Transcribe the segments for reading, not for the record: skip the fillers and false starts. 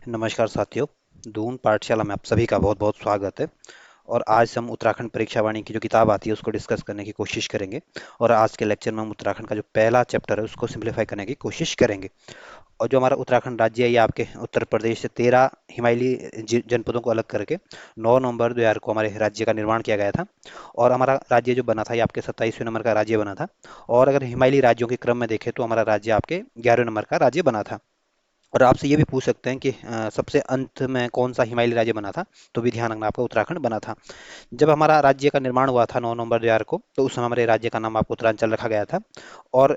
नमस्कार साथियों। दून पाठशाला में आप सभी का बहुत बहुत स्वागत है। और आज हम उत्तराखंड परीक्षा वाणी की जो किताब आती है उसको डिस्कस करने की कोशिश करेंगे। और आज के लेक्चर में हम उत्तराखंड का जो पहला चैप्टर है उसको सिंप्लीफाई करने की कोशिश करेंगे। और जो हमारा उत्तराखंड राज्य है ये आपके उत्तर प्रदेश से 13 हिमालयी जनपदों को अलग करके 9 नवंबर 2000 को हमारे राज्य का निर्माण किया गया था। और हमारा राज्य जो बना था ये आपके 27वें नंबर का राज्य बना था। और अगर हिमालयी राज्यों के क्रम में देखें तो हमारा राज्य आपके 11वें नंबर का राज्य बना था। और आपसे ये भी पूछ सकते हैं कि सबसे अंत में कौन सा हिमालयी राज्य बना था। तो भी ध्यान रखना आपका उत्तराखंड बना था। जब हमारा राज्य का निर्माण हुआ था 9 नवंबर 2000 को तो उस समय हमारे राज्य का नाम आपको उत्तरांचल रखा गया था। और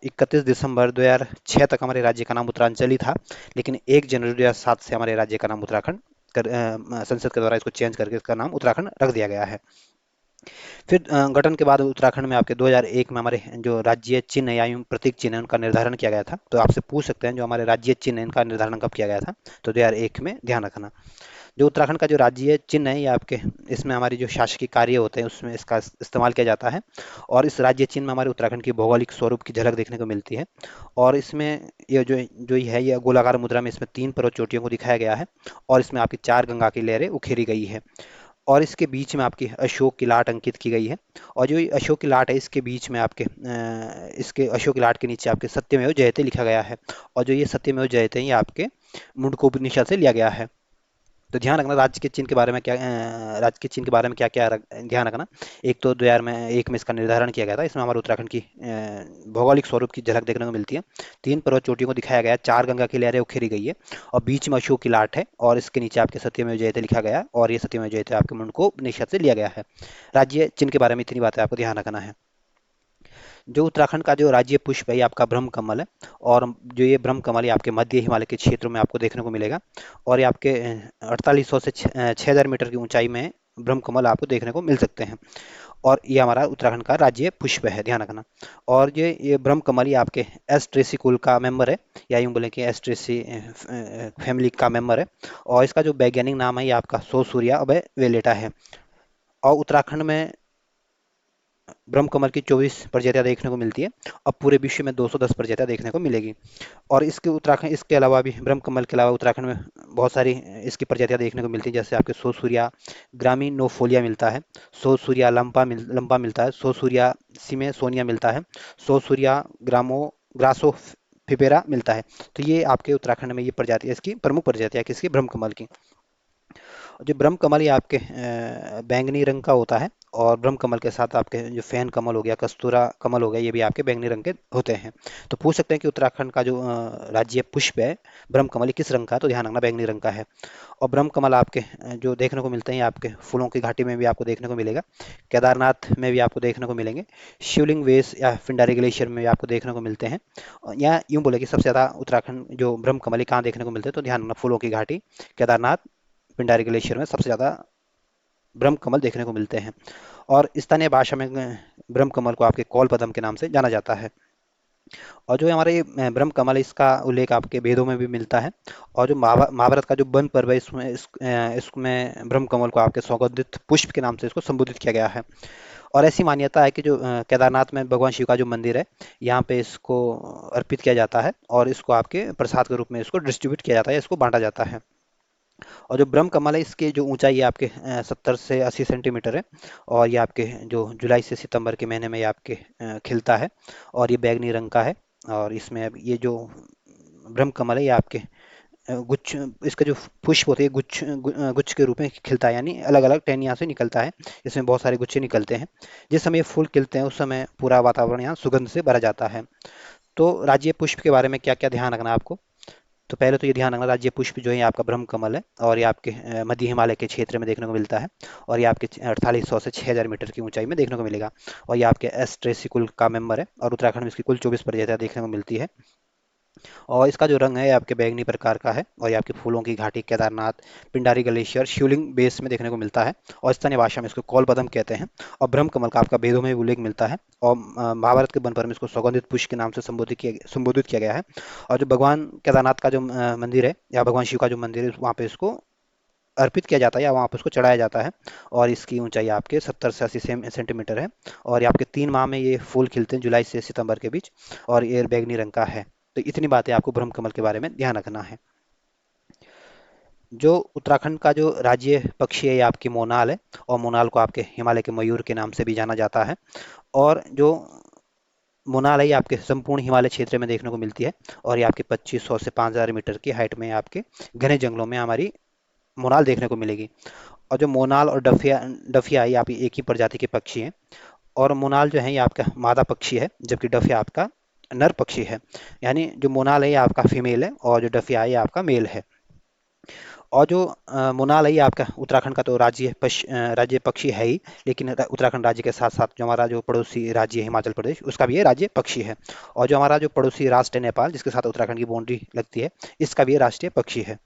31 दिसंबर 2006 तक हमारे राज्य का नाम उत्तरांचल ही था। लेकिन 1 जनवरी 2007 से हमारे राज्य का नाम उत्तराखंड संसद के द्वारा इसको चेंज करके इसका नाम उत्तराखंड रख दिया गया है। फिर गठन के बाद उत्तराखंड में आपके 2001 में हमारे जो राज्य चिन्ह या यूं प्रतीक चिन्ह है उनका निर्धारण किया गया था। तो आपसे पूछ सकते हैं जो हमारे राज्य चिन्ह है इनका निर्धारण कब किया गया था। तो 2001 में ध्यान रखना। जो उत्तराखंड का जो राज्य चिन्ह है ये आपके इसमें हमारी जो शासकीय कार्य होते हैं उसमें इसका इस्तेमाल किया जाता है। और इस राज्य चिन्ह में हमारे उत्तराखंड की भौगोलिक स्वरूप की झलक देखने को मिलती है। और इसमें ये जो ये है ये गोलाकार मुद्रा में इसमें 3 पर्वत चोटियों को दिखाया गया है। और इसमें आपकी 4 गंगा की लहरें उखेरी गई है। और इसके बीच में आपकी अशोक की लाट अंकित की गई है। और जो ये अशोक की लाट है इसके बीच में आपके इसके अशोक की लाट के नीचे आपके सत्यमेव जयते लिखा गया है। और जो ये सत्यमेव जयते हैं ये आपके मुंडकोपनिषद से लिया गया है। तो ध्यान रखना राज्य के चिन्ह के बारे में राज्य के चिन्ह के बारे में क्या क्या ध्यान रखना। एक तो 2001 में इसका निर्धारण किया गया था। इसमें हमारे उत्तराखंड की भौगोलिक स्वरूप की झलक देखने को मिलती है। 3 पर्वत चोटियों को दिखाया गया है, 4 गंगा की लहरें उखेरी गई है। और बीच में अशोक की लाट है और इसके नीचे आपके सत्यमेव जयते लिखा गया है। और ये सत्यमेव जयते आपके मुंड को उपनिषद से लिया गया है। राज्य चिन्ह के बारे में इतनी बातें आपको ध्यान रखना है। जो उत्तराखंड का जो राज्य पुष्प है ये आपका ब्रह्म कमल है। और जो ये ब्रह्म कमल ये आपके मध्य हिमालय के क्षेत्रों में आपको देखने को मिलेगा। और ये आपके 4800 से 6000 मीटर की ऊंचाई में ब्रह्म कमल आपको देखने को मिल सकते हैं। और ये हमारा उत्तराखंड का राज्य पुष्प है, ध्यान रखना। और ये ब्रह्म कमल ये आपके एस ट्रेसी कुल का मेंबर है। या यूं बोले कि एस ट्रेसी फैमिली का मेंबर है। और इसका जो वैज्ञानिक नाम है ये आपका सो सूर्या अभय वेलेटा है। और उत्तराखंड में ब्रह्म कमल की 24 प्रजातियां देखने को मिलती है। अब पूरे विश्व में 210 प्रजातियां देखने को मिलेगी। और इसके उत्तराखंड इसके अलावा भी ब्रह्म कमल के अलावा उत्तराखंड में बहुत सारी इसकी प्रजातियां देखने को मिलती हैं। जैसे आपके सो सूर्या ग्रामीनोफोलिया मिलता है। सो सूर्या लंपा मिलता है। सो सूर्या सीमे सोनिया मिलता है। सो सूर्या ग्रासो फिपेरा मिलता है। तो ये आपके उत्तराखंड में ये प्रजाति इसकी प्रमुख प्रजातियां किसकी ब्रह्म कमल की। जो ब्रह्म कमल ये आपके बैंगनी रंग का होता है। और ब्रह्म कमल के साथ आपके जो फैन कमल हो गया, कस्तूरा कमल हो गया, ये भी आपके बैंगनी रंग के होते हैं। तो पूछ सकते हैं कि उत्तराखंड का जो राज्य पुष्प है ब्रह्म कमल ये किस रंग का है। तो ध्यान रखना बैंगनी रंग का है। और ब्रह्म कमल आपके जो देखने को मिलते हैं ये आपके फूलों की घाटी में भी आपको देखने को मिलेगा। केदारनाथ में भी आपको देखने को मिलेंगे। शिवलिंग वेस या पिंडारी ग्लेशियर में भी आपको देखने को मिलते हैं। या यूं बोले कि सबसे ज़्यादा उत्तराखंड जो ब्रह्म कमल ये कहाँ देखने को मिलते हैं। तो ध्यान रखना फूलों की घाटी, केदारनाथ, पिंडारी ग्लेशियर में सबसे ज़्यादा ब्रह्म कमल देखने को मिलते हैं। और स्थानीय भाषा में ब्रह्म कमल को आपके कौल पदम के नाम से जाना जाता है। और जो हमारे ब्रह्म कमल है, इसका उल्लेख आपके वेदों में भी मिलता है। और जो महाभारत का जो वन पर्व है इसमें ब्रह्म कमल को आपके सौगंधित पुष्प के नाम से इसको संबोधित किया गया है। और ऐसी मान्यता है कि जो केदारनाथ में भगवान शिव का जो मंदिर है यहाँ पे इसको अर्पित किया जाता है। और इसको आपके प्रसाद के रूप में इसको डिस्ट्रीब्यूट किया जाता है, इसको बांटा जाता है। और जो ब्रह्म कमल है इसकी जो ऊंचाई है आपके 70 से 80 सेंटीमीटर है। और ये आपके जो जुलाई से सितंबर के महीने में ये आपके खिलता है। और ये बैंगनी रंग का है। और इसमें अब ये जो ब्रह्म कमल है ये आपके गुच्छ इसका जो पुष्प होते हैं गुच्छ के रूप में खिलता है। यानी अलग अलग टहनियाँ से निकलता है। इसमें बहुत सारे गुच्छे निकलते हैं। जिस समय ये फूल खिलते हैं उस समय पूरा वातावरण यहाँ सुगंध से भरा जाता है। तो राज्य पुष्प के बारे में क्या क्या ध्यान रखना है आपको। तो पहले तो ये ध्यान रखना राज्य पुष्प जो है ये आपका ब्रह्म कमल है। और ये आपके मध्य हिमालय के क्षेत्र में देखने को मिलता है। और ये आपके 4800 से 6000 मीटर की ऊंचाई में देखने को मिलेगा। और ये आपके एस ट्रेसी कुल का मेंबर है। और उत्तराखंड में इसकी कुल 24 प्रजातियां देखने को मिलती है। और इसका जो रंग है ये आपके बैंगनी प्रकार का है। और ये आपके फूलों की घाटी, केदारनाथ, पिंडारी ग्लेशियर, शिवलिंग बेस में देखने को मिलता है। और स्थानीय भाषा में इसको कौल पदम कहते हैं। और ब्रह्म कमल का आपका वेदों में भी उल्लेख मिलता है। और महाभारत के वन पर्व में इसको सौगंधित पुष्प के नाम से संबोधित किया गया है। और जो भगवान केदारनाथ का जो मंदिर है या भगवान शिव का जो मंदिर है वहाँ पे इसको अर्पित किया जाता है या वहाँ पे उसको चढ़ाया जाता है। और इसकी ऊंचाई आपके 70 से 80 सेंटीमीटर है। और ये आपके 3 माह में ये फूल खिलते हैं, जुलाई से सितंबर के बीच। और ये बैगनी रंग का है। तो इतनी बातें आपको ब्रह्म कमल के बारे में ध्यान रखना है। जो उत्तराखंड का जो राज्य पक्षी है ये आपकी मोनाल है। और मोनाल को आपके हिमालय के मयूर के नाम से भी जाना जाता है। और जो मोनाल है ये आपके संपूर्ण हिमालय क्षेत्र में देखने को मिलती है। और ये आपके 2500 से 5000 मीटर की हाइट में आपके घने जंगलों में हमारी मोनाल देखने को मिलेगी। और जो मोनाल और डफिया डफिया ये आप एक ही प्रजाति के पक्षी हैं। और मोनाल जो है ये आपका मादा पक्षी है, जबकि डफिया आपका नर पक्षी है। यानी जो मोनाल है ये आपका फीमेल है और जो डफिया है ये आपका मेल है। और जो मोनाल है ये आपका उत्तराखंड का तो राज्य पक्षी है ही। लेकिन उत्तराखंड राज्य के साथ साथ जो हमारा जो पड़ोसी राज्य है हिमाचल प्रदेश, उसका भी ये राज्य पक्षी है। और जो हमारा जो पड़ोसी राष्ट्र है नेपाल, जिसके साथ उत्तराखंड की बाउंड्री लगती है, इसका भी ये राष्ट्रीय पक्षी है।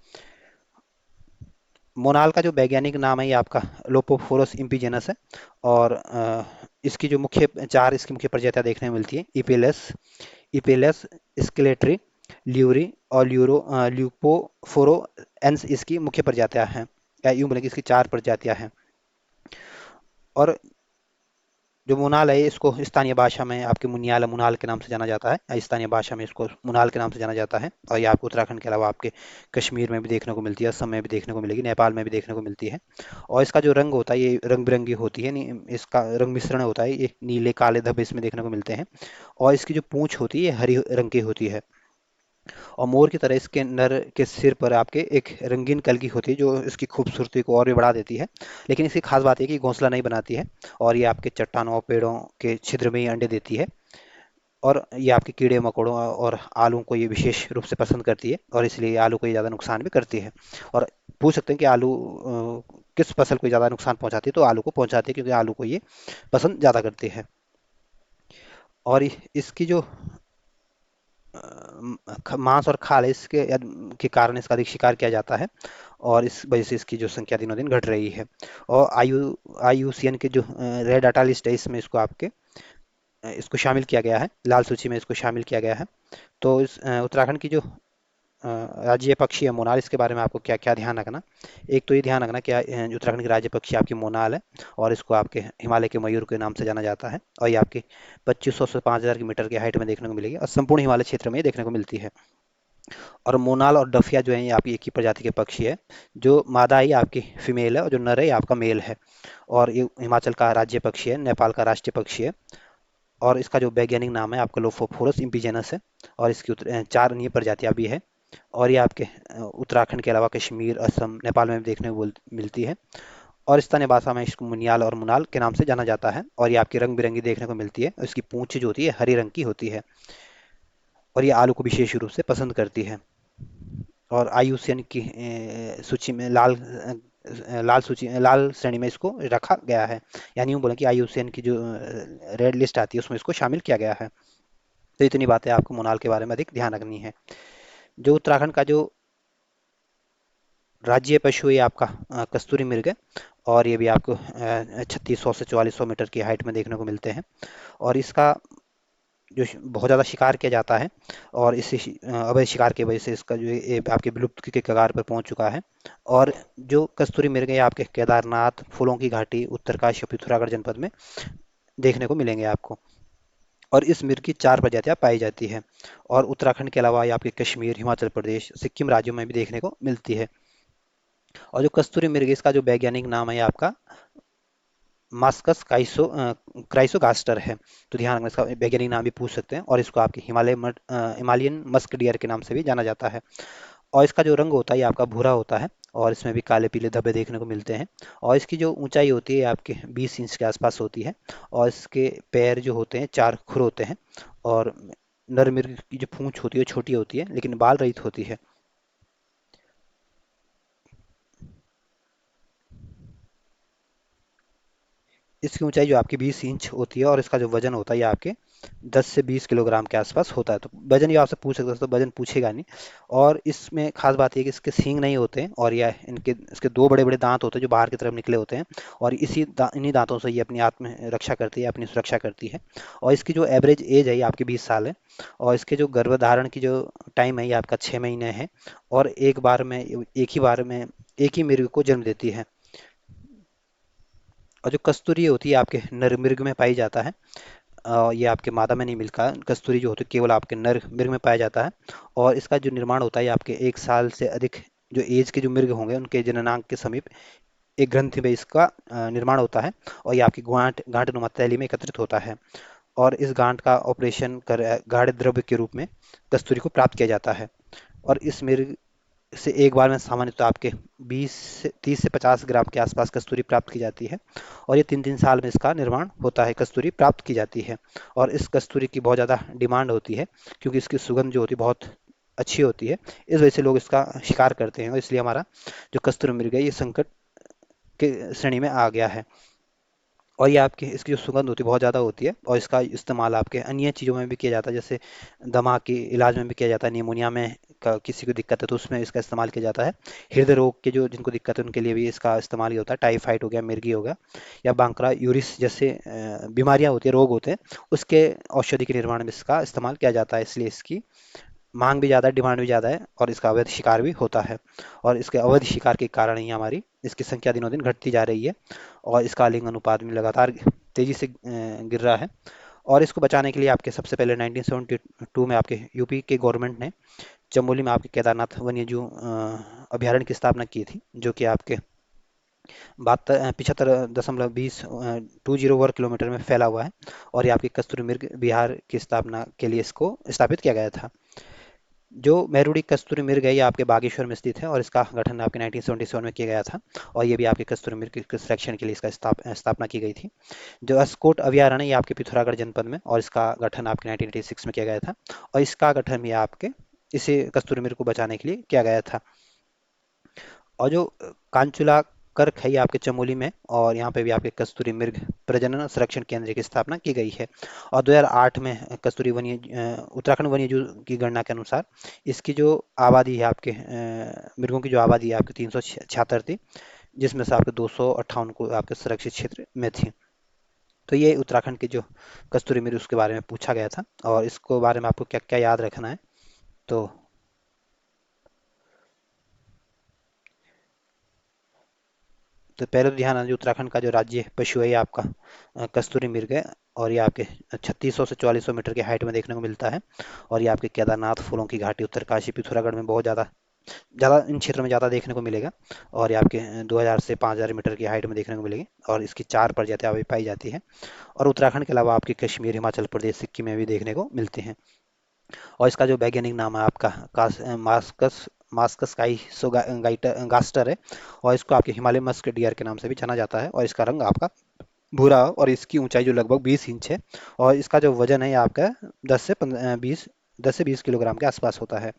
मोनाल का जो वैज्ञानिक नाम है ये आपका लोपोफोरस इम्पीजेनस है। और इसकी जो इसकी मुख्य प्रजातियां देखने में मिलती है: इपेलस, इपेलस स्केलेट्री, ल्यूरी और ल्यूपोफोरोएंस इसकी मुख्य प्रजातियां हैं। या यूं बोले कि इसकी 4 प्रजातियां हैं। और जो मुनाल है इसको स्थानीय भाषा में आपके मुनियाल मुनाल के नाम से जाना जाता है, या स्थानीय भाषा में इसको मुनाल के नाम से जाना जाता है। और ये आपको उत्तराखंड के अलावा आपके कश्मीर में भी देखने को मिलती है, असम में भी देखने को मिलेगी, नेपाल में भी देखने को मिलती है। और इसका जो रंग होता है ये रंग बिरंगी होती है। इसका रंग मिश्रण होता है, ये नीले काले धब्बे इसमें देखने को मिलते हैं। और इसकी जो पूंछ होती है ये हरी रंग की होती है। और मोर की तरह इसके नर के सिर पर आपके एक रंगीन कलगी होती है, जो इसकी खूबसूरती को और भी बढ़ा देती है। लेकिन इसकी खास बात है कि घोंसला नहीं बनाती है। और ये आपके चट्टानों और पेड़ों के छिद्र में ही अंडे देती है। और ये आपके कीड़े मकोड़ों और आलू को ये विशेष रूप से पसंद करती है, और इसलिए आलू को ये ज़्यादा नुकसान भी करती है। और पूछ सकते हैं कि आलू किस फसल को ज़्यादा नुकसान पहुंचाती है, तो आलू को पहुंचाती है, क्योंकि आलू को ये पसंद ज़्यादा करती है। और इसकी जो मांस और खाल है इसके के कारण इसका अधिक शिकार किया जाता है। और इस वजह से इसकी जो संख्या दिनों दिन घट रही है। और IUCN के जो रेड डाटा लिस्ट है, इसमें इसको शामिल किया गया है, लाल सूची में इसको शामिल किया गया है। तो इस उत्तराखंड की जो राज्य पक्षी है मोनाल, इसके बारे में आपको क्या क्या ध्यान रखना। एक तो ये ध्यान रखना कि जो उत्तराखंड की राज्य पक्षी आपकी मोनाल है। और इसको आपके हिमालय के मयूर के नाम से जाना जाता है। और ये आपकी 2500 से 5000 की मीटर की हाइट में देखने को मिलेगी, और संपूर्ण हिमालय क्षेत्र में ये देखने को मिलती है। और मोनाल और डफिया जो है ये आपकी एक ही प्रजाति के पक्षी है। जो मादा है ये आपकी फीमेल है और जो नर है ये आपका मेल है। और ये हिमाचल का राज्य पक्षी है, नेपाल का राष्ट्रीय पक्षी है। और इसका जो वैज्ञानिक नाम है आपका लोफोफोरस इम्पीजेनस है। और इसकी 4 अन्य प्रजातियां भी है। और ये आपके उत्तराखंड के अलावा कश्मीर, असम, नेपाल में भी देखने को मिलती है। और स्थानीय भाषा में इसको मुनियाल और मुनाल के नाम से जाना जाता है। और ये आपकी रंग बिरंगी देखने को मिलती है, और इसकी पूंछ जो होती है हरी रंग की होती है। और ये आलू को विशेष रूप से पसंद करती है। और IUCN की सूची में लाल श्रेणी में इसको रखा गया है। यानी यूँ बोलें कि IUCN की जो रेड लिस्ट आती है उसमें इसको शामिल किया गया है। तो इतनी बातें आपको मोनाल के बारे में अधिक ध्यान रखनी है। जो उत्तराखंड का जो राज्य पशु है ये आपका कस्तूरी मृग है। और ये भी आपको 3600 से 4400 मीटर की हाइट में देखने को मिलते हैं। और इसका बहुत ज़्यादा शिकार किया जाता है। और अवैध शिकार की वजह से इसका जो ये आपके विलुप्त के कगार पर पहुंच चुका है। और जो कस्तूरी मृग है आपके केदारनाथ, फूलों की घाटी, उत्तरकाशी और पिथौरागढ़ जनपद में देखने को मिलेंगे आपको। और इस मिर्ग की 4 प्रजातियां पाई जाती है। और उत्तराखंड के अलावा ये आपके कश्मीर, हिमाचल प्रदेश, सिक्किम राज्यों में भी देखने को मिलती है। और जो कस्तूरी मृग है, इसका जो वैज्ञानिक नाम है आपका मास्कस क्राइसोगास्टर है। तो ध्यान रखना, इसका वैज्ञानिक नाम भी पूछ सकते हैं। और इसको आपके हिमालयन मस्क डियर के नाम से भी जाना जाता है। और इसका जो रंग होता है ये आपका भूरा होता है। और इसमें भी काले पीले धब्बे देखने को मिलते हैं। और इसकी जो ऊंचाई होती है आपके 20 इंच के आसपास होती है। और इसके पैर जो होते हैं 4 खुर होते हैं। और नर मिर्ग की जो पूंछ होती है वो छोटी होती है, लेकिन बाल रहित होती है। इसकी ऊंचाई जो आपकी 20 इंच होती है। और इसका जो वजन होता है ये आपके 10 से 20 किलोग्राम के आसपास होता है। तो वजन ये आपसे पूछ सकते हैं, तो वजन पूछेगा नहीं। और इसमें खास बात ये है कि इसके सींग नहीं होते हैं, और यह इसके 2 बड़े बड़े दांत होते हैं जो बाहर की तरफ निकले होते हैं। और इन्हीं दांतों से ये अपनी आत्म रक्षा करती है, अपनी सुरक्षा करती है। और इसकी जो एवरेज एज है ये आपकी 20 साल है। और इसके जो गर्भधारण की जो टाइम है ये आपका 6 महीने है। और एक ही मृग को जन्म देती है। और जो कस्तूरी होती है आपके नर मृग में पाई जाता है। ये आपके मादा में नहीं मिलता। कस्तूरी जो होती है केवल आपके नर मृग में पाया जाता है। और इसका जो निर्माण होता है ये आपके 1 साल से अधिक जो एज के जो मृग होंगे उनके जननांग के समीप एक ग्रंथि में इसका निर्माण होता है और ये आपकी गांठ नुमा थैली में एकत्रित होता है। और इस गांठ का ऑपरेशन कर गाढ़े द्रव्य के रूप में कस्तूरी को प्राप्त किया जाता है। और इस मृग से एक बार में सामान्यतः आपके 30 से 50 ग्राम के आसपास कस्तूरी प्राप्त की जाती है। और ये 3-3 साल में इसका निर्माण होता है, कस्तूरी प्राप्त की जाती है। और इस कस्तूरी की बहुत ज़्यादा डिमांड होती है क्योंकि इसकी सुगंध जो होती है बहुत अच्छी होती है। इस वजह से लोग इसका शिकार करते हैं और इसलिए हमारा जो कस्तूरी मृग है ये संकट के श्रेणी में आ गया है। और ये आपकी इसकी जो सुगंध होती है बहुत ज़्यादा होती है और इसका इस्तेमाल आपके अन्य चीज़ों में भी किया जाता है, जैसे दमा के इलाज में भी किया जाता है। निमोनिया में किसी को दिक्कत है तो उसमें इसका इस्तेमाल किया जाता है। हृदय रोग के जो जिनको दिक्कत है उनके लिए भी इसका इस्तेमाल किया होता है। टाइफाइड हो गया, मिर्गी हो गया या बांक्रा यूरिस जैसे बीमारियां होती है, रोग होते हैं, उसके औषधि के निर्माण में इसका इस्तेमाल किया जाता है। इसलिए इसकी मांग भी ज़्यादा है, डिमांड भी ज़्यादा है और इसका अवैध शिकार भी होता है। और इसके अवैध शिकार के कारण ही हमारी इसकी संख्या दिनों दिन घटती जा रही है और इसका लिंग अनुपात भी लगातार तेजी से गिर रहा है। और इसको बचाने के लिए आपके सबसे पहले 1972 में आपके यूपी के गवर्नमेंट ने चमोली में आपके केदारनाथ वन्यजीव अभ्यारण्य की स्थापना की थी, जो कि आपके 75.20 वर्ग किलोमीटर में फैला हुआ है। और ये आपके कस्तूरी मृग बिहार की स्थापना के लिए इसको स्थापित किया गया था। जो मैरूडी कस्तूरी मृग है ये आपके बागेश्वर में स्थित है और इसका गठन आपके 1977 में किया गया था। और ये भी आपके कस्तूरी मृग के संरक्षण के लिए इसका स्थापना की गई थी। जो अस्कोट अभयारण्य ये आपके पिथौरागढ़ जनपद में और इसका गठन आपके 1986 में किया गया था। और इसका गठन भी आपके इसे कस्तूरी मृग को बचाने के लिए किया गया था। और जो कांचुला कर्क है ये आपके चमोली में और यहाँ पे भी आपके कस्तूरी मृग प्रजनन संरक्षण केंद्र की स्थापना की गई है। और 2008 में कस्तूरी वन्य उत्तराखंड वन्यजीव की गणना के अनुसार इसकी जो आबादी है आपके मृगों की जो आबादी है आपके 376 थी, जिसमें से आपके 258 को आपके सुरक्षित क्षेत्र में थी। तो ये उत्तराखंड के जो कस्तूरी मृग उसके बारे में पूछा गया था और इसको बारे में आपको क्या क्या याद रखना है। तो तो पहले तो ध्यान रखना, जो उत्तराखंड का जो राज्य पशु है ये आपका कस्तूरी मृग है। और ये आपके 3600 से 4400 मीटर की हाइट में देखने को मिलता है। और ये आपके केदारनाथ, फूलों की घाटी, उत्तरकाशी, पिथौरागढ़ में बहुत ज़्यादा ज़्यादा इन क्षेत्रों में ज़्यादा देखने को मिलेगा। और ये आपके 2000 से 5000 मीटर की हाइट में देखने को मिलेगी और इसकी 4 प्रजातियां अभी पाई जाती है। और उत्तराखंड के अलावा आपके कश्मीर, हिमाचल प्रदेश, सिक्किम में भी देखने को मिलती हैं। और इसका जो वैज्ञानिक नाम है आपका मास्कस मास्कस गास्टर है। और इसको आपके हिमालय मस्क डियर के नाम से भी जाना जाता है। और इसका रंग आपका भूरा और इसकी ऊंचाई जो लगभग 20 इंच है। और इसका जो वजन है ये आपका 10 से 20 किलोग्राम के आसपास होता है।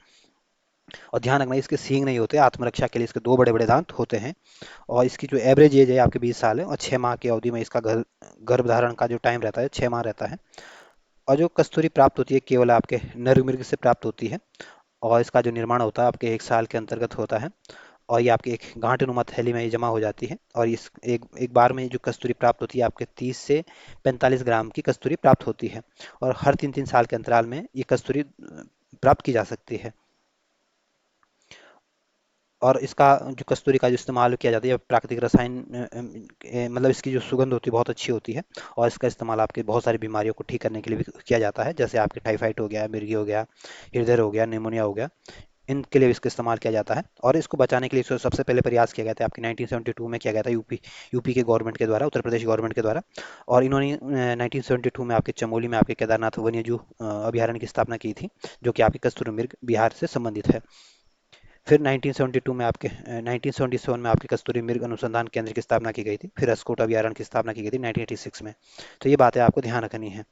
और ध्यान रखना इसके सींग नहीं होते, आत्मरक्षा के लिए इसके दो बड़े बड़े दांत होते हैं। और इसकी जो एवरेज एज है आपके 20 साल है और 6 माह की अवधि में इसका गर्भधारण का जो टाइम रहता है 6 माह रहता है। और जो कस्तूरी प्राप्त होती है केवल आपके नर मृग से प्राप्त होती है। और इसका जो निर्माण होता है आपके 1 साल के अंतर्गत होता है। और ये आपके एक गांठ नुमा थैली में ये जमा हो जाती है। और इस एक एक बार में जो कस्तूरी प्राप्त होती है आपके 30 से 45 ग्राम की कस्तूरी प्राप्त होती है। और हर 3-3 साल के अंतराल में ये कस्तूरी प्राप्त की जा सकती है। और इसका जो कस्तूरी का जो इस्तेमाल किया जाता है, ये प्राकृतिक रसायन मतलब इसकी जो सुगंध होती है बहुत अच्छी होती है। और इसका इस्तेमाल आपके बहुत सारी बीमारियों को ठीक करने के लिए भी किया जाता है, जैसे आपके टाइफाइड हो गया, मिर्गी हो गया, हृदय हो गया, निमोनिया हो गया, इनके लिए इसका इस्तेमाल किया जाता है। और इसको बचाने के लिए इसको सबसे पहले प्रयास किया गया था आपके 1972 में किया गया था, यूपी के गवर्नमेंट के द्वारा, उत्तर प्रदेश गवर्नमेंट के द्वारा। और इन्होंने 1972 में आपके चमोली में आपके केदारनाथ वन्यजीव अभ्यारण्य की स्थापना की थी, जो कि आपके कस्तूरी मृग बिहार से संबंधित है। फिर 1972 में आपके 1977 में आपके कस्तूरी मृग अनुसंधान केंद्र की स्थापना की गई थी। फिर अस्कोट अभ्यारण्य की स्थापना की गई थी 1986 में। तो ये बातें आपको ध्यान रखनी है।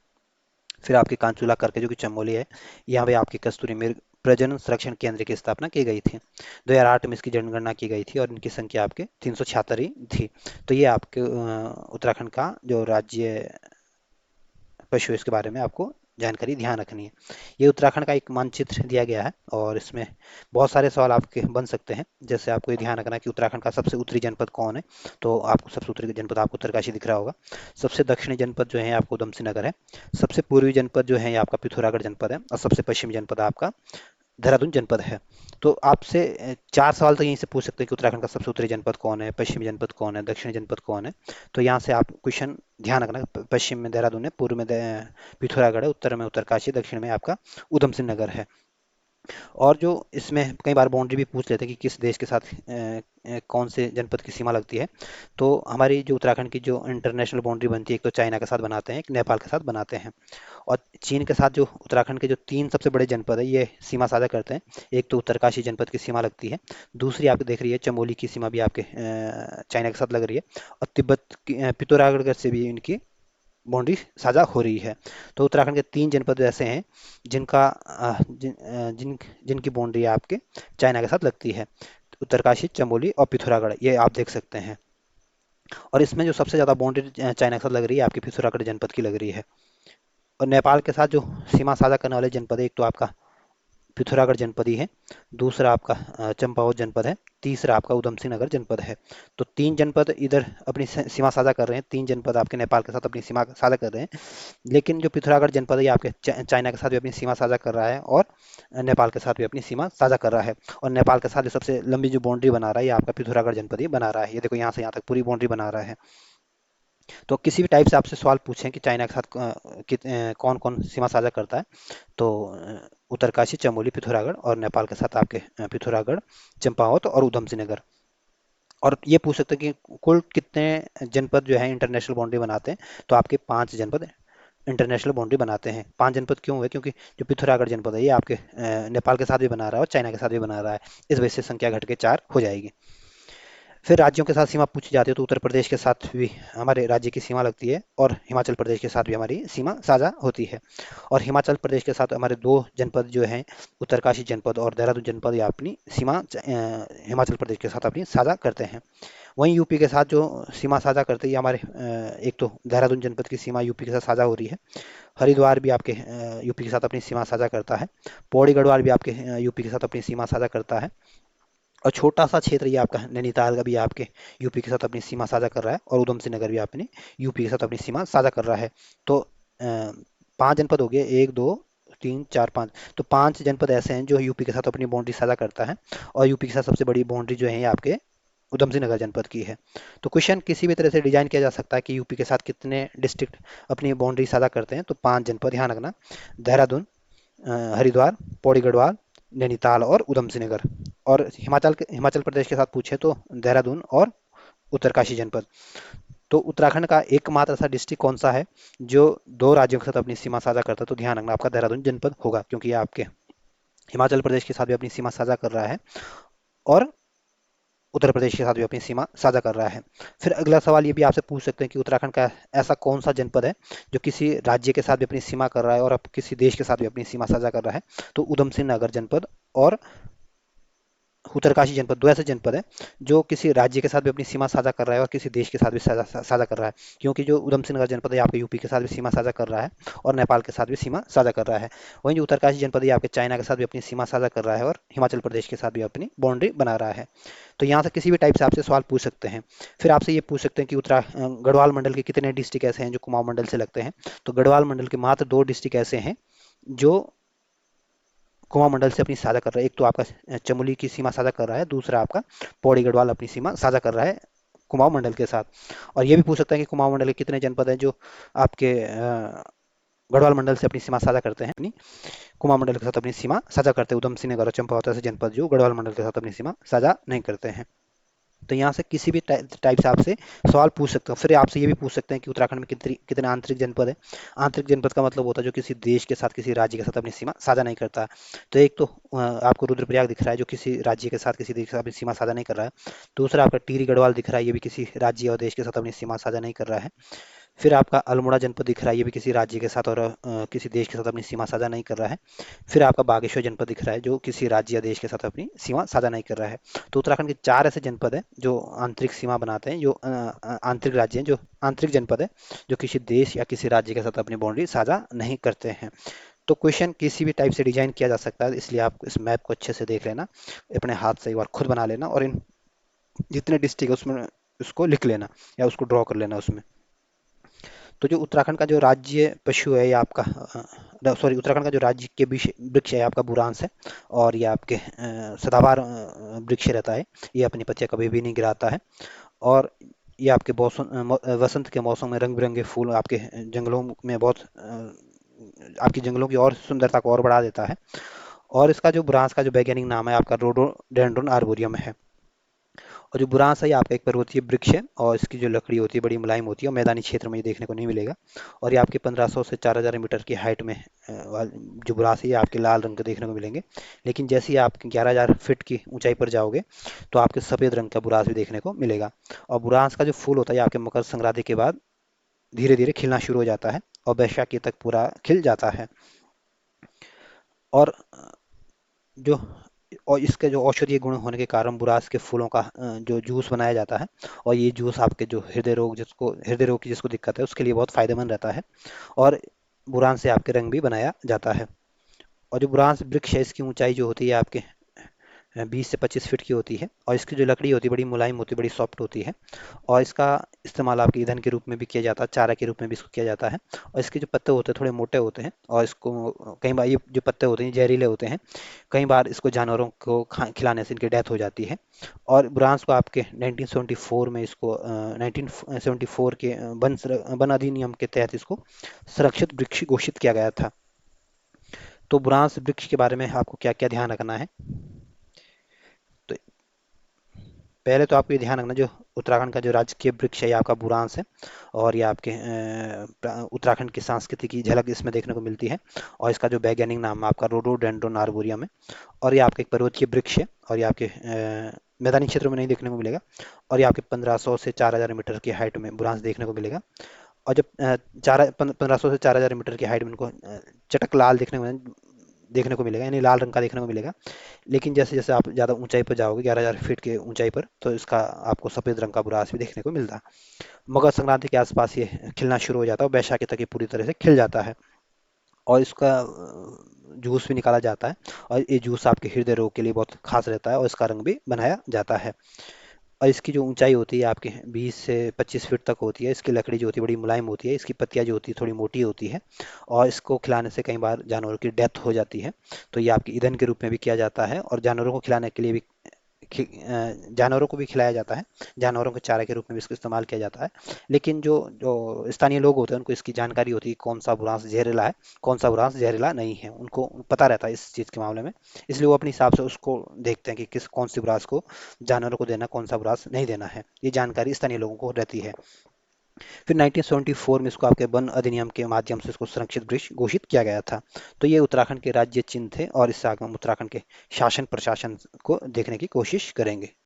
फिर आपके कांचूला करके जो कि चमोली है, यहाँ पे आपकी कस्तूरी मृग प्रजनन संरक्षण केंद्र की स्थापना की गई थी। 2008 में इसकी जनगणना की गई थी और इनकी संख्या आपके 376 ही थी। तो ये आपके उत्तराखंड का जो राज्य पशु है इसके बारे में आपको जानकारी ध्यान रखनी है। ये उत्तराखंड का एक मानचित्र दिया गया है और इसमें बहुत सारे सवाल आपके बन सकते हैं। जैसे आपको ये ध्यान रखना है कि उत्तराखंड का सबसे उत्तरी जनपद कौन है। तो आपको सबसे उत्तरी जनपद आपको उत्तरकाशी दिख रहा होगा। सबसे दक्षिणी जनपद जो है आपको उधम सिंह नगर है। सबसे पूर्वी जनपद जो है ये आपका पिथौरागढ़ जनपद है और सबसे पश्चिमी जनपद आपका देहरादून जनपद है। तो आपसे 4 सवाल तो यहीं से पूछ सकते हैं कि उत्तराखंड का सबसे उत्तरी जनपद कौन है, पश्चिमी जनपद कौन है, दक्षिणी जनपद कौन है। तो यहाँ से आप क्वेश्चन ध्यान रखना, पश्चिम में देहरादून है, पूर्व में पिथौरागढ़ है, उत्तर में उत्तरकाशी, दक्षिण में आपका उधम सिंह नगर है। और जो इसमें कई बार बाउंड्री भी पूछ लेते हैं कि किस देश के साथ कौन से जनपद की सीमा लगती है। तो हमारी जो उत्तराखंड की जो इंटरनेशनल बाउंड्री बनती है, एक तो चाइना के साथ बनाते हैं, एक नेपाल के साथ बनाते हैं। और चीन के साथ जो उत्तराखंड के जो तीन सबसे बड़े जनपद है ये सीमा साझा करते हैं। एक तो उत्तरकाशी जनपद की सीमा लगती है, दूसरी आपको देख रही है चमोली की सीमा भी आपके चाइना के साथ लग रही है, और तिब्बत की पिथौरागढ़ से भी इनकी बाउंड्री साझा हो रही है। तो उत्तराखंड के तीन जनपद ऐसे हैं जिनका जिनकी बाउंड्री आपके चाइना के साथ लगती है, उत्तरकाशी, चमोली और पिथौरागढ़, ये आप देख सकते हैं। और इसमें जो सबसे ज़्यादा बाउंड्री चाइना के साथ लग रही है आपकी पिथौरागढ़ जनपद की लग रही है। और नेपाल के साथ जो सीमा साझा करने वाले जनपद है, एक तो आपका पिथौरागढ़ जनपद ही है, दूसरा आपका चंपावत जनपद है, तीसरा आपका उधम सिंह नगर जनपद है। तो तीन जनपद इधर अपनी सीमा साझा कर रहे हैं, तीन जनपद आपके नेपाल के साथ अपनी सीमा साझा कर रहे हैं। लेकिन जो पिथौरागढ़ जनपद है ये आपके चाइना के साथ भी अपनी सीमा साझा कर रहा है, और नेपाल के साथ भी अपनी सीमा साझा कर रहा है। और नेपाल के साथ जो सबसे लंबी जो बाउंड्री बना रहा है ये आपका पिथौरागढ़ जनपद ही बना रहा है। ये देखो यहाँ से यहाँ तक पूरी बाउंड्री बना रहा है। तो किसी भी टाइप से आपसे सवाल पूछें कि चाइना के साथ कौन कौन सीमा साझा करता है, तो उत्तरकाशी, चमोली, पिथौरागढ़, और नेपाल के साथ आपके पिथौरागढ़, चंपावत और उधम सिंह नगर। और ये पूछ सकते हैं कि कुल कितने जनपद जो है इंटरनेशनल बाउंड्री बनाते हैं, तो आपके 5 जनपद इंटरनेशनल बाउंड्री बनाते हैं। 5 जनपद क्यों हुए? क्योंकि जो पिथौरागढ़ जनपद है ये आपके नेपाल के साथ भी बना रहा है और चाइना के साथ भी बना रहा है, इस वजह से संख्या घट के 4 हो जाएगी। फिर राज्यों के साथ सीमा पूछी जाती है, तो उत्तर प्रदेश के साथ भी हमारे राज्य की सीमा लगती है, और हिमाचल प्रदेश के साथ भी हमारी सीमा साझा होती है। और हिमाचल प्रदेश के साथ हमारे दो जनपद जो हैं, उत्तरकाशी जनपद और देहरादून जनपद, ये अपनी सीमा हिमाचल प्रदेश के साथ अपनी साझा करते हैं। वहीं यूपी के साथ जो सीमा साझा करते हैं, ये हमारे एक तो देहरादून जनपद की सीमा यूपी के साथ साझा हो रही है, हरिद्वार भी आपके यूपी के साथ अपनी सीमा साझा करता है, पौड़ी गढ़वाल भी आपके यूपी के साथ अपनी सीमा साझा करता है, और छोटा सा क्षेत्र ये आपका नैनीताल का भी आपके यूपी के साथ अपनी सीमा साझा कर रहा है, और उधम सिंह नगर भी अपनी यूपी के साथ अपनी सीमा साझा कर रहा है। तो 5 जनपद हो गए, 1, 2, 3, 4, 5। तो 5 जनपद ऐसे हैं जो यूपी के साथ अपनी बाउंड्री साझा करता है, और यूपी के साथ सबसे बड़ी बाउंड्री जो है ये आपके उधम सिंह नगर जनपद की है। तो क्वेश्चन किसी भी तरह से डिजाइन किया जा सकता है कि यूपी के साथ कितने डिस्ट्रिक्ट अपनी बाउंड्री साझा करते हैं, तो 5 जनपद ध्यान रखना, देहरादून, हरिद्वार, पौड़ी गढ़वाल, नैनीताल और उधम सिंह नगर। और हिमाचल प्रदेश के साथ पूछे तो देहरादून और उत्तरकाशी जनपद। तो उत्तराखंड का एकमात्र ऐसा डिस्ट्रिक्ट कौन सा है जो दो राज्यों के साथ अपनी सीमा साझा करता है, तो ध्यान रखना आपका देहरादून जनपद होगा, क्योंकि ये आपके हिमाचल प्रदेश के साथ भी अपनी सीमा साझा कर रहा है, और उत्तर प्रदेश के साथ भी अपनी सीमा साझा कर रहा है। फिर अगला सवाल ये भी आपसे पूछ सकते हैं कि उत्तराखंड का ऐसा कौन सा जनपद है जो किसी राज्य के साथ भी अपनी सीमा कर रहा है और अब किसी देश के साथ भी अपनी सीमा साझा कर रहा है, तो उधम सिंह नगर जनपद और उत्तरकाशी जनपद, दो ऐसे जनपद हैं जो किसी राज्य के साथ भी अपनी सीमा साझा कर रहा है और किसी देश के साथ भी साझा कर रहा है। क्योंकि जो उधम सिंह नगर जनपद है आपके यूपी के साथ भी सीमा साझा कर रहा है, और नेपाल के साथ भी सीमा साझा कर रहा है। वहीं जो उत्तरकाशी जनपद है आपके चाइना के साथ भी अपनी सीमा साझा कर रहा है, और हिमाचल प्रदेश के साथ भी अपनी बाउंड्री बना रहा है। तो यहाँ से किसी भी टाइप से आपसे सवाल पूछ सकते हैं। फिर आपसे ये पूछ सकते हैं कि गढ़वाल मंडल के कितने डिस्ट्रिक्ट ऐसे हैं जो कुमाऊं मंडल से लगते हैं, तो गढ़वाल मंडल के मात्र 2 डिस्ट्रिक्ट ऐसे हैं जो कुमाऊं मंडल से अपनी साझा कर रहा है। एक तो आपका चमोली की सीमा साझा कर रहा है, दूसरा आपका पौड़ी गढ़वाल अपनी सीमा साझा कर रहा है कुमाऊं मंडल के साथ। और ये भी पूछ सकता है कि कुमाऊं मंडल के कितने जनपद हैं जो आपके गढ़वाल मंडल से अपनी सीमा साझा करते हैं, अपनी कुमाऊं मंडल के साथ अपनी सीमा साझा करते हैं। उधम सिंह नगर और चंपावत ऐसे जनपद जो गढ़वाल मंडल के साथ अपनी सीमा साझा नहीं करते हैं। तो यहाँ से किसी भी टाइप से आपसे सवाल पूछ सकते हो। फिर आपसे ये भी पूछ सकते हैं कि उत्तराखंड में कितने आंतरिक जनपद है। आंतरिक जनपद का मतलब होता है जो किसी देश के साथ, किसी राज्य के साथ अपनी सीमा साझा नहीं करता। तो एक तो आपको रुद्रप्रयाग दिख रहा है जो किसी राज्य के साथ, किसी देश के साथ अपनी सीमा साझा नहीं कर रहा है। दूसरा आपका टिहरी गढ़वाल दिख रहा है, ये भी किसी राज्य और देश के साथ अपनी सीमा साझा नहीं कर रहा है। फिर आपका अल्मोड़ा जनपद दिख रहा है, ये भी किसी राज्य के साथ और किसी देश के साथ अपनी सीमा साझा नहीं कर रहा है। फिर आपका बागेश्वर जनपद दिख रहा है जो किसी राज्य या देश के साथ अपनी सीमा साझा नहीं कर रहा है। तो उत्तराखंड के 4 ऐसे जनपद हैं जो आंतरिक सीमा बनाते हैं, जो आंतरिक राज्य हैं, जो आंतरिक जनपद है, जो किसी देश या किसी राज्य के साथ अपनी बाउंड्री साझा नहीं करते हैं। तो क्वेश्चन किसी भी टाइप से डिजाइन किया जा सकता है, इसलिए आप इस मैप को अच्छे से देख लेना, अपने हाथ से एक बार खुद बना लेना, और इन जितने डिस्ट्रिक्ट है उसमें उसको लिख लेना या उसको ड्रॉ कर लेना उसमें। तो जो उत्तराखंड का जो राज्य पशु है ये आपका सॉरी, उत्तराखंड का जो राज्य के वृक्ष है आपका बुरांस है, और ये आपके सदाबहार वृक्ष रहता है। ये अपनी पत्तियां कभी भी नहीं गिराता है, और ये आपके वसंत के मौसम में रंग बिरंगे फूल आपके जंगलों में बहुत आपकी जंगलों की और सुंदरता को और बढ़ा देता है। और इसका जो बुरांस का जो वैज्ञानिक नाम है आपका रोडोडेंड्रॉन आर्बोरियम है। और जो बुरांस है ये आपका एक पर्वतीय वृक्ष है और इसकी जो लकड़ी होती है बड़ी मुलायम होती है और मैदानी क्षेत्र में ये देखने को नहीं मिलेगा। और ये आपके 1500 से 4000 मीटर की हाइट में जो बुरांस है ये आपके लाल रंग के देखने को मिलेंगे। लेकिन जैसे ही आप 11000 फीट की ऊंचाई पर जाओगे तो आपके सफ़ेद रंग का बुरांस भी देखने को मिलेगा। और बुरांस का जो फूल होता है ये आपके मकर संक्रांति के बाद धीरे धीरे खिलना शुरू हो जाता है और बैसाखी तक पूरा खिल जाता है। और जो और इसके जो औषधीय गुण होने के कारण बुरांस के फूलों का जो जूस बनाया जाता है। और ये जूस आपके जो हृदय रोग की जिसको दिक्कत है उसके लिए बहुत फायदेमंद रहता है। और बुरांस से आपके रंग भी बनाया जाता है। और जो बुरांस वृक्ष है इसकी ऊंचाई जो होती है आपके 20 से 25 फीट की होती है और इसकी जो लकड़ी होती है बड़ी मुलायम होती है, बड़ी सॉफ्ट होती है। और इसका इस्तेमाल आपके ईंधन के रूप में भी किया जाता है, चारा के रूप में भी इसको किया जाता है। और इसके जो पत्ते होते हैं थोड़े मोटे होते हैं और इसको कई बार ये जो पत्ते होते हैं जहरीले होते हैं। कई बार इसको जानवरों को खिलाने से इनकी डेथ हो जाती है। और बुरांस को आपके 1974 में इसको 1974 के वन अधिनियम के तहत इसको सुरक्षित वृक्ष घोषित किया गया था। तो बुरांस वृक्ष के बारे में आपको क्या क्या ध्यान रखना है? तो पहले तो आपको ये ध्यान रखना जो उत्तराखंड का जो राजकीय वृक्ष है ये आपका बुरांस है। और ये आपके उत्तराखंड की संस्कृति की झलक इसमें देखने को मिलती है। और इसका जो वैज्ञानिक नाम है आपका रोडोडेंड्रोन आर्बोरियम है। और ये आपका एक पर्वतीय वृक्ष है और ये आपके मैदानी क्षेत्रों में नहीं देखने को मिलेगा। और ये आपके 1500 से 4000 मीटर की हाइट में बुरांस देखने को मिलेगा। और जब 1500 से 4000 मीटर की हाइट में इनको चटक लाल देखने को मिलेगा, यानी लाल रंग का देखने को मिलेगा। लेकिन जैसे जैसे आप ज़्यादा ऊंचाई पर जाओगे 11000 फीट के ऊंचाई पर तो इसका आपको सफ़ेद रंग का बुरांस भी देखने को मिलता है। मकर संक्रांति के आसपास ये खिलना शुरू हो जाता है और बैसाखी तक ये पूरी तरह से खिल जाता है। और इसका जूस भी निकाला जाता है। और ये जूस आपके हृदय रोग के लिए बहुत खास रहता है और इसका रंग भी बनाया जाता है। और इसकी जो ऊंचाई होती है आपके 20 से 25 फीट तक होती है। इसकी लकड़ी जो होती है बड़ी मुलायम होती है, इसकी पत्तियां जो होती है थोड़ी मोटी होती है। और इसको खिलाने से कई बार जानवरों की डेथ हो जाती है। तो ये आपके ईंधन के रूप में भी किया जाता है और जानवरों को खिलाने के लिए भी जानवरों को भी खिलाया जाता है। जानवरों के चारे के रूप में भी इसका इस्तेमाल किया जाता है। लेकिन जो जो स्थानीय लोग होते हैं उनको इसकी जानकारी होती है कि कौन सा बुरांस जहरीला है, कौन सा बुरांस जहरीला नहीं है, उनको पता रहता है इस चीज़ के मामले में। इसलिए वो अपने हिसाब से उसको देखते हैं कि किस कौन सी बुरांस को जानवरों को देना, कौन सा बुरांस नहीं देना है। ये जानकारी स्थानीय लोगों को रहती है। फिर 1974 में इसको आपके वन अधिनियम के माध्यम से इसको संरक्षित वृक्ष घोषित किया गया था। तो ये उत्तराखंड के राज्य चिन्ह थे और इससे आगे हम उत्तराखंड के शासन प्रशासन को देखने की कोशिश करेंगे।